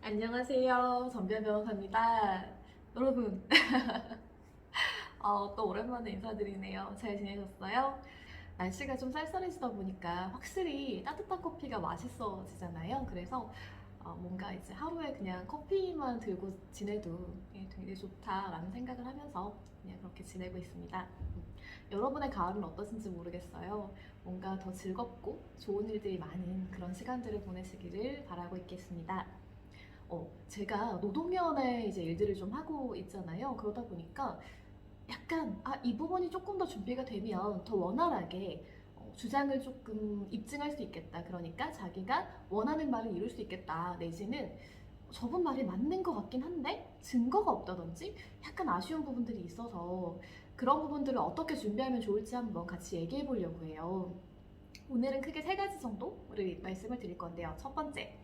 안녕하세요. 전별 변호사입니다. 여러분, 또 오랜만에 인사드리네요. 잘 지내셨어요? 날씨가 좀 쌀쌀해지다 보니까 확실히 따뜻한 커피가 맛있어지잖아요. 그래서 뭔가 이제 하루에 그냥 커피만 들고 지내도 되게 좋다라는 생각을 하면서 그냥 그렇게 지내고 있습니다. 여러분의 가을은 어떠신지 모르겠어요. 뭔가 더 즐겁고 좋은 일들이 많은 그런 시간들을 보내시기를 바라고 있겠습니다. 제가 노동면에 이제 일들을 좀 하고 있잖아요. 그러다 보니까 약간, 이 부분이 조금 더 준비가 되면 더 원활하게 주장을 조금 입증할 수 있겠다. 그러니까 자기가 원하는 말을 이룰 수 있겠다. 내지는 저분 말이 맞는 것 같긴 한데 증거가 없다든지 약간 아쉬운 부분들이 있어서 그런 부분들을 어떻게 준비하면 좋을지 한번 같이 얘기해 보려고 해요. 오늘은 크게 세 가지 정도를 말씀을 드릴 건데요. 첫 번째,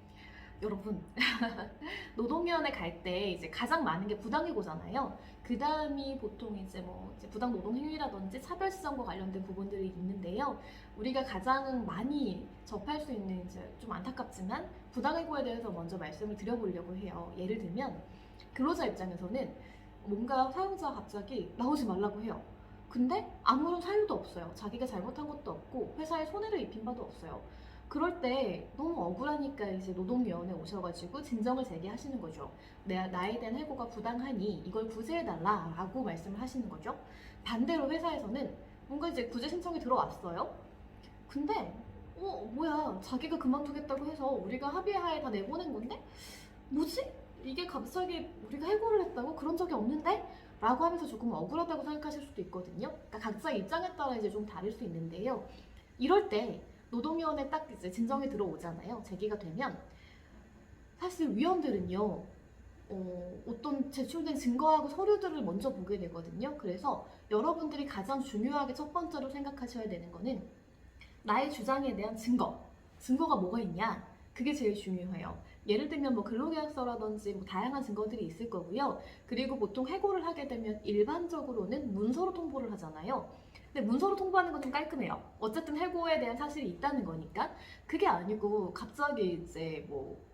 여러분, 노동위원회 갈 때 이제 가장 많은 게 부당해고잖아요. 그 다음이 보통 이제 이제 부당 노동 행위라든지 차별시정과 관련된 부분들이 있는데요. 우리가 가장 많이 접할 수 있는 이제 좀 안타깝지만 부당해고에 대해서 먼저 말씀을 드려보려고 해요. 예를 들면 근로자 입장에서는 뭔가 사용자가 갑자기 나오지 말라고 해요. 근데 아무런 사유도 없어요. 자기가 잘못한 것도 없고 회사에 손해를 입힌 바도 없어요. 그럴 때 너무 억울하니까 이제 노동위원회 오셔가지고 진정을 제기하시는 거죠. 나에 대한 해고가 부당하니 이걸 구제해달라라고 말씀을 하시는 거죠. 반대로 회사에서는 뭔가 이제 구제 신청이 들어왔어요. 근데 뭐야, 자기가 그만두겠다고 해서 우리가 합의하에 다 내보낸 건데 뭐지? 이게 갑자기 우리가 해고를 했다고? 그런 적이 없는데? 라고 하면서 조금 억울하다고 생각하실 수도 있거든요. 그러니까 각자 입장에 따라 이제 좀 다를 수 있는데요. 이럴 때 노동위원회 딱 이제 진정이 들어오잖아요. 제기가 되면 사실 위원들은요, 어떤 제출된 증거하고 서류들을 먼저 보게 되거든요. 그래서 여러분들이 가장 중요하게 첫 번째로 생각하셔야 되는 거는 나의 주장에 대한 증거가 뭐가 있냐? 그게 제일 중요해요. 예를 들면 근로계약서라든지 다양한 증거들이 있을 거고요. 그리고 보통 해고를 하게 되면 일반적으로는 문서로 통보를 하잖아요. 근데 문서로 통보하는 건 좀 깔끔해요. 어쨌든 해고에 대한 사실이 있다는 거니까. 그게 아니고 갑자기 이제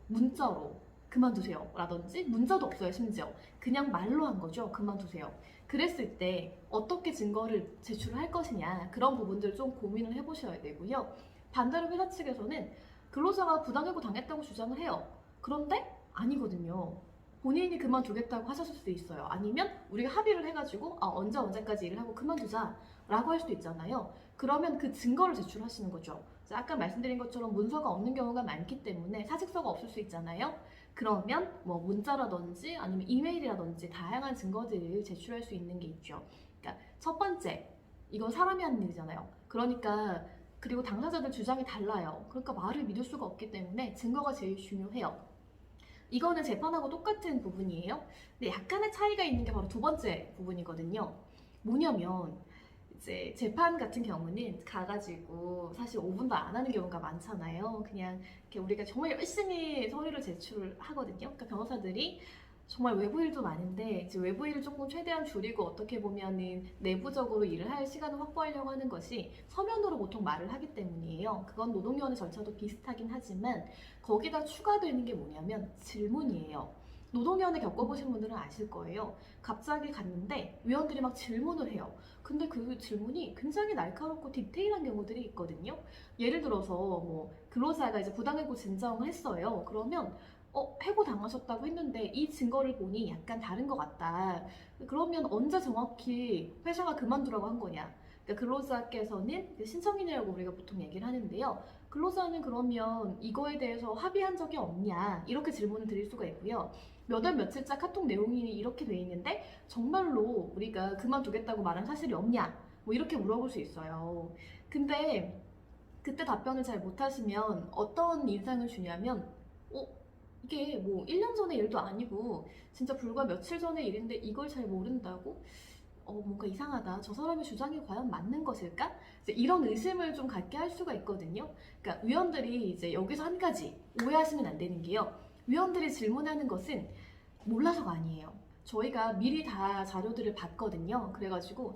문자로 그만두세요 라든지 문자도 없어요. 심지어 그냥 말로 한 거죠. 그만두세요. 그랬을 때 어떻게 증거를 제출을 할 것이냐, 그런 부분들 좀 고민을 해보셔야 되고요. 반대로 회사 측에서는 근로자가 부당해고 당했다고 주장을 해요. 그런데 아니거든요. 본인이 그만두겠다고 하셨을 수도 있어요. 아니면 우리가 합의를 해가지고 언제까지 일을 하고 그만두자 라고 할 수도 있잖아요. 그러면 그 증거를 제출하시는 거죠. 아까 말씀드린 것처럼 문서가 없는 경우가 많기 때문에 사직서가 없을 수 있잖아요. 그러면 문자라든지 아니면 이메일이라든지 다양한 증거들을 제출할 수 있는 게 있죠. 그러니까 첫 번째, 이건 사람이 하는 일이잖아요. 그러니까 그리고 당사자들 주장이 달라요. 그러니까 말을 믿을 수가 없기 때문에 증거가 제일 중요해요. 이거는 재판하고 똑같은 부분이에요. 근데 약간의 차이가 있는 게 바로 두 번째 부분이거든요. 뭐냐면 이제 재판 같은 경우는 가가지고 사실 5분도 안 하는 경우가 많잖아요. 그냥 이렇게 우리가 정말 열심히 서류를 제출을 하거든요. 그러니까 변호사들이 정말 외부 일도 많은데 이제 외부 일을 조금 최대한 줄이고 어떻게 보면은 내부적으로 일을 할 시간을 확보하려고 하는 것이 서면으로 보통 말을 하기 때문이에요. 그건 노동요원의 절차도 비슷하긴 하지만 거기다 추가되는 게 뭐냐면 질문이에요. 노동위원회 겪어보신 분들은 아실 거예요. 갑자기 갔는데 위원들이 막 질문을 해요. 근데 그 질문이 굉장히 날카롭고 디테일한 경우들이 있거든요. 예를 들어서 근로자가 이제 부당해고 진정을 했어요. 그러면 해고 당하셨다고 했는데 이 증거를 보니 약간 다른 것 같다. 그러면 언제 정확히 회사가 그만두라고 한 거냐? 그러니까 근로자께서는 신청이냐고 우리가 보통 얘기를 하는데요. 근로자는 그러면 이거에 대해서 합의한 적이 없냐? 이렇게 질문을 드릴 수가 있고요. 몇 월 며칠자 카톡 내용이 이렇게 돼 있는데 정말로 우리가 그만두겠다고 말한 사실이 없냐? 이렇게 물어볼 수 있어요. 근데 그때 답변을 잘 못하시면 어떤 인상을 주냐면 이게 1년 전의 일도 아니고 진짜 불과 며칠 전의 일인데 이걸 잘 모른다고? 뭔가 이상하다. 저 사람의 주장이 과연 맞는 것일까? 이제 이런 의심을 좀 갖게 할 수가 있거든요. 그러니까 위원들이 이제 여기서 한 가지 오해하시면 안 되는 게요. 위원들이 질문하는 것은 몰라서가 아니에요. 저희가 미리 다 자료들을 받거든요. 그래가지고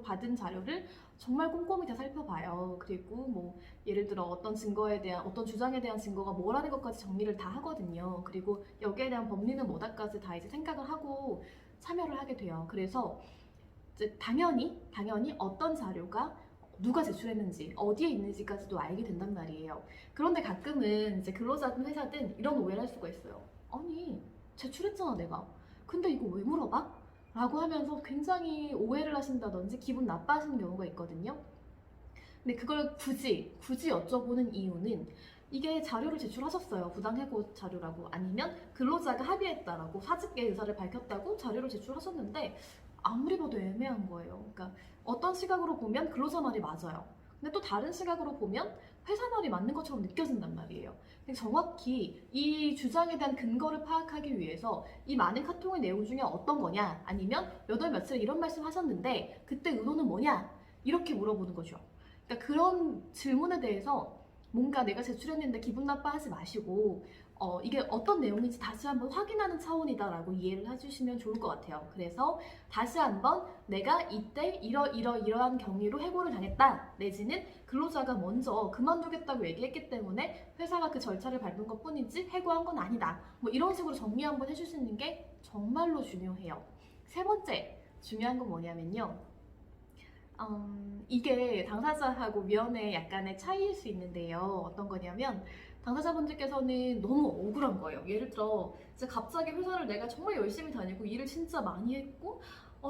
받은 자료를 정말 꼼꼼히 다 살펴봐요. 그리고 뭐 예를 들어 어떤 주장에 대한 증거가 뭐라는 것까지 정리를 다 하거든요. 그리고 여기에 대한 법리는 뭐다까지 다 이제 생각을 하고 참여를 하게 돼요. 그래서 이제 당연히 어떤 자료가 누가 제출했는지 어디에 있는지까지도 알게 된단 말이에요. 그런데 가끔은 이제 근로자든 회사든 이런 오해를 할 수가 있어요. 아니, 제출했잖아 내가. 근데 이거 왜 물어봐? 라고 하면서 굉장히 오해를 하신다든지 기분 나빠하시는 경우가 있거든요. 근데 그걸 굳이 여쭤보는 이유는 이게 자료를 제출하셨어요. 부당해고 자료라고. 아니면 근로자가 합의했다라고 사직의 의사를 밝혔다고 자료를 제출하셨는데 아무리 봐도 애매한 거예요. 그러니까 어떤 시각으로 보면 근로자 말이 맞아요. 근데 또 다른 시각으로 보면 회사 말이 맞는 것처럼 느껴진단 말이에요. 근데 정확히 이 주장에 대한 근거를 파악하기 위해서 이 많은 카톡의 내용 중에 어떤 거냐, 아니면 몇 월 며칠에 이런 말씀 하셨는데 그때 의도는 뭐냐, 이렇게 물어보는 거죠. 그러니까 그런 질문에 대해서 뭔가 내가 제출했는데 기분 나빠하지 마시고 이게 어떤 내용인지 다시 한번 확인하는 차원이다라고 이해를 해주시면 좋을 것 같아요. 그래서 다시 한번 내가 이때 이러한 경위로 해고를 당했다, 내지는 근로자가 먼저 그만두겠다고 얘기했기 때문에 회사가 그 절차를 밟은 것 뿐이지 해고한 건 아니다, 뭐 이런 식으로 정리 한번 해주시는 게 정말로 중요해요. 세 번째 중요한 건 뭐냐면요, 이게 당사자하고 위원회의 약간의 차이일 수 있는데요. 어떤 거냐면 당사자분들께서는 너무 억울한 거예요. 예를 들어 이제 갑자기 회사를 내가 정말 열심히 다니고 일을 진짜 많이 했고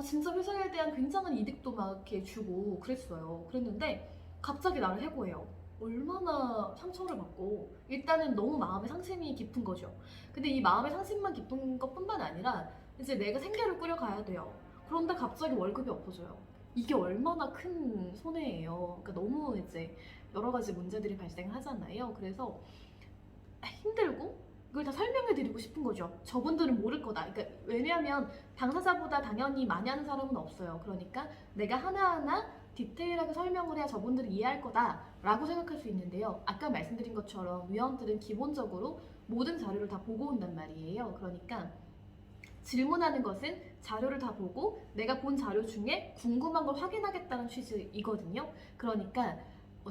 진짜 회사에 대한 굉장한 이득도 막 이렇게 주고 그랬어요. 그랬는데 갑자기 나를 해고해요. 얼마나 상처를 받고 일단은 너무 마음의 상심이 깊은 거죠. 근데 이 마음의 상심만 깊은 것뿐만 아니라 이제 내가 생계를 꾸려가야 돼요. 그런데 갑자기 월급이 엎어져요. 이게 얼마나 큰 손해예요. 그러니까 너무 이제 여러 가지 문제들이 발생하잖아요. 그래서 힘들고 그걸 다 설명해 드리고 싶은 거죠. 저분들은 모를 거다. 그러니까 왜냐하면 당사자보다 당연히 많이 하는 사람은 없어요. 그러니까 내가 하나하나 디테일하게 설명을 해야 저분들이 이해할 거다라고 생각할 수 있는데요. 아까 말씀드린 것처럼 위원들은 기본적으로 모든 자료를 다 보고 온단 말이에요. 그러니까 질문하는 것은 자료를 다 보고 내가 본 자료 중에 궁금한 걸 확인하겠다는 취지이거든요. 그러니까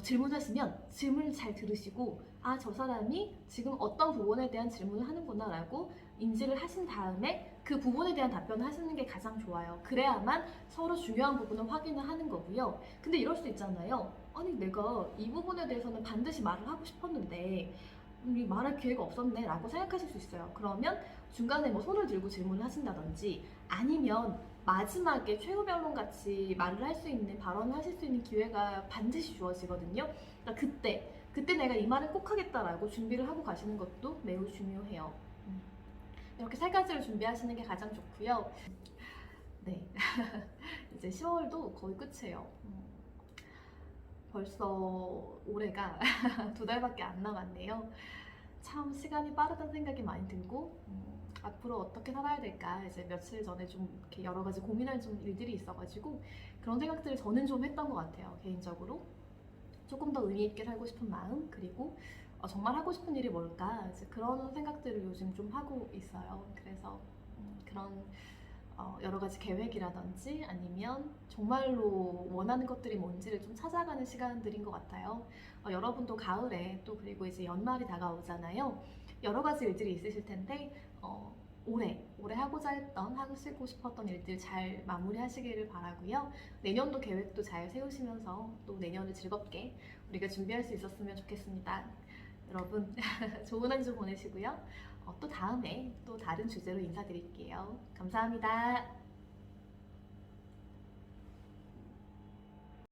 질문하시면 질문을 잘 들으시고 저 사람이 지금 어떤 부분에 대한 질문을 하는구나 라고 인지를 하신 다음에 그 부분에 대한 답변을 하시는 게 가장 좋아요. 그래야만 서로 중요한 부분을 확인을 하는 거고요. 근데 이럴 수 있잖아요. 아니 내가 이 부분에 대해서는 반드시 말을 하고 싶었는데 말할 기회가 없었네 라고 생각하실 수 있어요. 그러면 중간에 뭐 손을 들고 질문을 하신다든지 아니면 마지막에 최후 변론 같이 말을 할 수 있는, 발언을 하실 수 있는 기회가 반드시 주어지거든요. 그러니까 그때 내가 이 말은 꼭 하겠다라고 준비를 하고 가시는 것도 매우 중요해요. 이렇게 세 가지를 준비하시는 게 가장 좋고요. 네, 이제 10월도 거의 끝이에요. 벌써 올해가 2달밖에 안 남았네요. 참 시간이 빠르다는 생각이 많이 들고 앞으로 어떻게 살아야 될까 이제 며칠 전에 좀 이렇게 여러 가지 고민할 좀 일들이 있어가지고 그런 생각들을 저는 좀 했던 것 같아요. 개인적으로 조금 더 의미 있게 살고 싶은 마음, 그리고 정말 하고 싶은 일이 뭘까 이제 그런 생각들을 요즘 좀 하고 있어요. 그래서 그런 여러 가지 계획이라든지 아니면 정말로 원하는 것들이 뭔지를 좀 찾아가는 시간들인 것 같아요. 여러분도 가을에 또 그리고 이제 연말이 다가오잖아요. 여러 가지 일들이 있으실 텐데 올해 하고 싶었던 일들 잘 마무리하시기를 바라고요. 내년도 계획도 잘 세우시면서 또 내년을 즐겁게 우리가 준비할 수 있었으면 좋겠습니다. 여러분 좋은 한 주 보내시고요. 또 다음에 또 다른 주제로 인사드릴게요. 감사합니다.